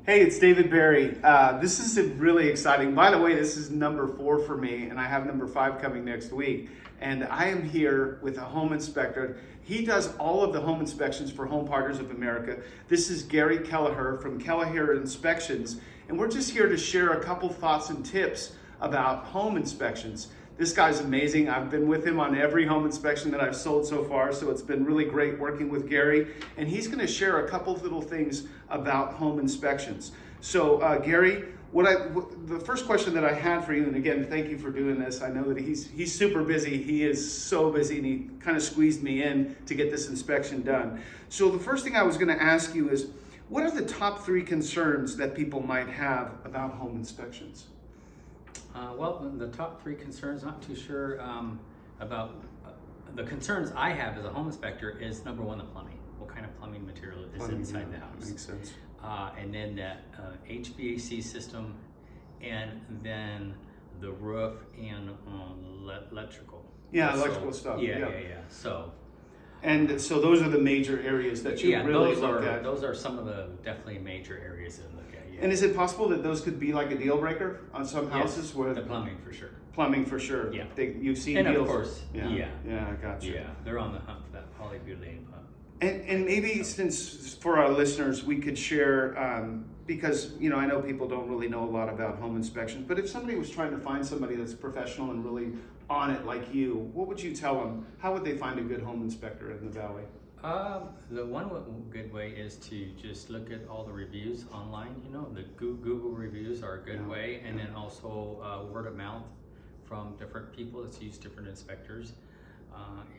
Hey, it's David Barry. This is really exciting. By the way, this is number 4 for me, and I have number 5 coming next week. And I am here with a home inspector. He does all of the home inspections for Home Partners of America. This is Gary Kelleher from Kelleher Inspections, and we're just here to share a couple thoughts and tips about home inspections. This guy's amazing. I've been with him on every home inspection that I've sold so far, so it's been really great working with Gary. And he's going to share a couple little things about home inspections. So, Gary, the first question that I had for you, and again, thank you for doing this. I know that he's super busy. He is so busy, and he kind of squeezed me in to get this inspection done. So, the first thing I was going to ask you is, what are the top 3 concerns that people might have about home inspections? Well, the top 3 concerns, not too sure about. The concerns I have as a home inspector is number 1, the plumbing. What kind of plumbing material is inside the house? Makes sense. And then that HVAC system, and then the roof and electrical. Yeah, electrical stuff. Yeah. So those are the major areas that you really look at. Those are some of the definitely major areas to look at. Yeah. And is it possible that those could be like a deal breaker on some houses? Yes, where the plumbing for sure. Plumbing for sure. Yeah. You've seen and deals. Of course. Yeah, I got you. Yeah, they're on the hunt for that polybutylene pump. And maybe since for our listeners we could share, because I know people don't really know a lot about home inspections, but if somebody was trying to find somebody that's professional and really on it like you, what would you tell them? How would they find a good home inspector in the Valley? The one good way is to just look at all the reviews online. The Google reviews are a good way, and then also word of mouth from different people that's used different inspectors.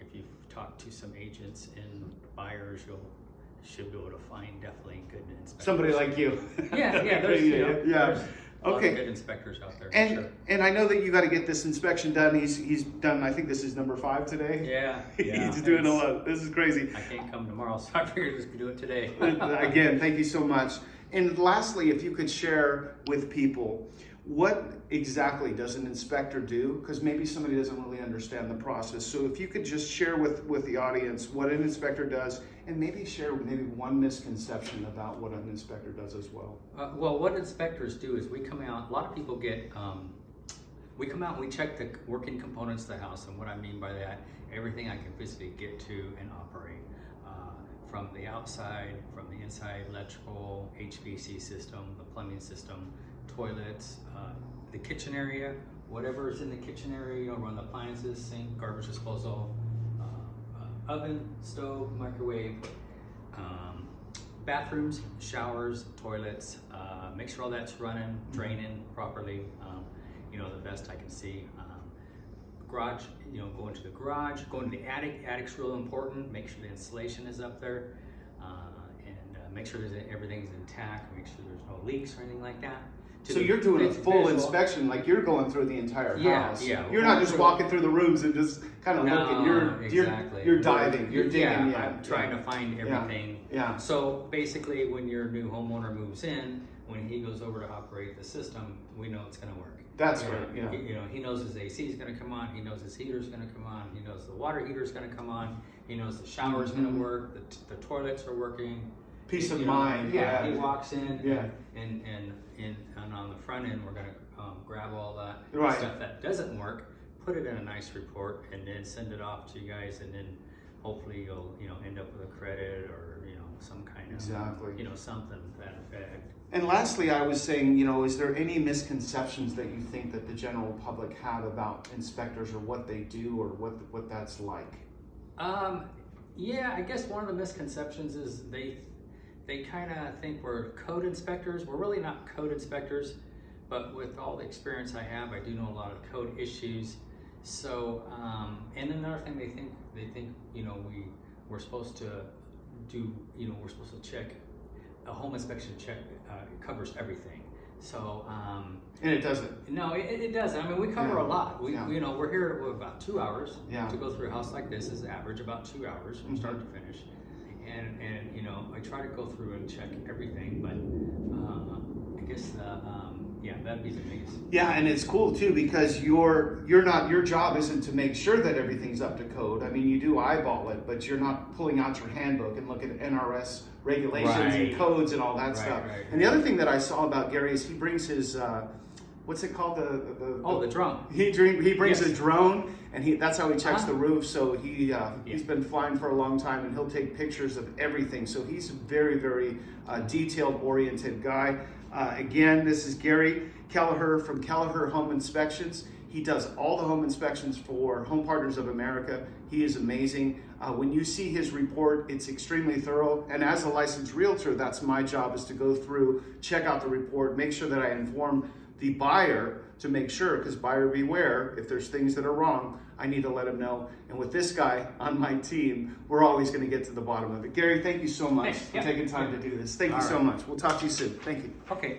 If you've talked to some agents and buyers, you should be able to find definitely good inspectors. Somebody like you. There's a lot of good inspectors out there. And I know that you got to get this inspection done. He's done. I think this is number 5 today. Yeah. He's doing a lot. This is crazy. I can't come tomorrow, so I figured just do it today. Again, thank you so much. And lastly, if you could share with people, what exactly does an inspector do? Because maybe somebody doesn't really understand the process. So if you could just share with the audience what an inspector does, and maybe share one misconception about what an inspector does as well. Well, what inspectors do is we come out, a lot of people we come out and we check the working components of the house. And what I mean by that, everything I can physically get to and operate. From the outside, from the inside, electrical, HVAC system, the plumbing system, toilets, the kitchen area, whatever is in the kitchen area, run the appliances, sink, garbage disposal, oven, stove, microwave, bathrooms, showers, toilets, make sure all that's running, draining properly, the best I can see. Garage, go into the garage, go into the attic. Attic's real important. Make sure the insulation is up there, and make sure everything's intact. Make sure there's no leaks or anything like that. So you're doing a full inspection, like you're going through the entire house. Yeah. You're not just walking through the rooms and just kind of looking. You're diving. You're digging. Yeah, I'm trying to find everything. Yeah. So basically, when your new homeowner moves in, when he goes over to operate the system, we know it's going to work. That's right. Yeah. He knows his AC is going to come on. He knows his heater is going to come on. He knows the water heater is going to come on. He knows the shower is going to work. The toilets are working. Peace of mind. Yeah. He walks in. Yeah. And on the front end, we're going to grab all that stuff that doesn't work, put it in a nice report, and then send it off to you guys, and then hopefully you'll end up with a credit or some kind of something to that effect. And lastly, I was saying, is there any misconceptions that you think that the general public have about inspectors or what they do or what that's like? Yeah, I guess one of the misconceptions is they kind of think we're code inspectors. We're really not code inspectors, but with all the experience I have, I do know a lot of code issues. So, and another thing they think we're supposed to do, we're supposed to check. A home inspection check covers everything. So, and it doesn't. No, it doesn't. I mean, we cover a lot. We're here about 2 hours to go through a house like this. Is average about 2 hours from start to finish. And I try to go through and check everything, but I guess that'd be the biggest. Yeah, and it's cool too because your job isn't to make sure that everything's up to code. I mean, you do eyeball it, but you're not pulling out your handbook and looking at NRS regulations and Right. codes and all that Right, stuff. right, And the other thing that I saw about Gary is he brings his what's it called The drone. He brings Yes. a drone, and that's how he checks Uh-huh. the roof. So he's been flying for a long time, and he'll take pictures of everything. So he's a very, very detailed oriented guy. Again, this is Gary Kelleher from Kelleher Home Inspections. He does all the home inspections for Home Partners of America. He is amazing. When you see his report, it's extremely thorough. And as a licensed realtor, that's my job, is to go through, check out the report, make sure that I inform the buyer to make sure, because buyer beware, if there's things that are wrong, I need to let him know. And with this guy on my team, we're always going to get to the bottom of it. Gary, thank you so much Thanks. for Yeah. taking time to do this. Thank you All so right. much. We'll talk to you soon. Thank you. Okay.